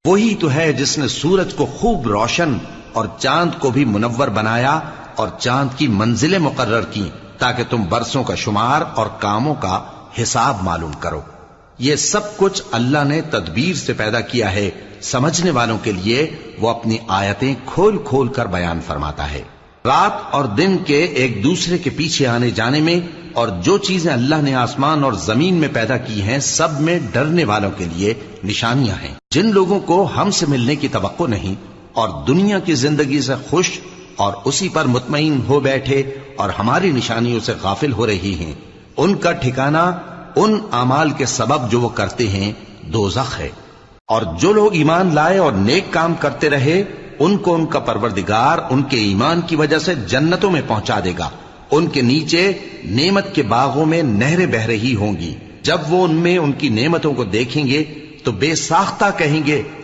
وہی تو ہے جس نے سورج کو خوب روشن اور چاند کو بھی منور بنایا اور چاند کی منزلیں مقرر کی تاکہ تم برسوں کا شمار اور کاموں کا حساب معلوم کرو۔ یہ سب کچھ اللہ نے تدبیر سے پیدا کیا ہے، سمجھنے والوں کے لیے وہ اپنی آیتیں کھول کھول کر بیان فرماتا ہے۔ رات اور دن کے ایک دوسرے کے پیچھے آنے جانے میں اور جو چیزیں اللہ نے آسمان اور زمین میں پیدا کی ہیں سب میں ڈرنے والوں کے لیے نشانیاں ہیں۔ جن لوگوں کو ہم سے ملنے کی توقع نہیں اور دنیا کی زندگی سے خوش اور اسی پر مطمئن ہو بیٹھے اور ہماری نشانیوں سے غافل ہو رہی ہیں، ان کا ٹھکانہ ان اعمال کے سبب جو وہ کرتے ہیں دوزخ ہے۔ اور جو لوگ ایمان لائے اور نیک کام کرتے رہے ان کو ان کا پروردگار ان کے ایمان کی وجہ سے جنتوں میں پہنچا دے گا، ان کے نیچے نعمت کے باغوں میں نہریں بہ رہی ہوں گی۔ جب وہ ان میں ان کی نعمتوں کو دیکھیں گے تو بے ساختہ کہیں گے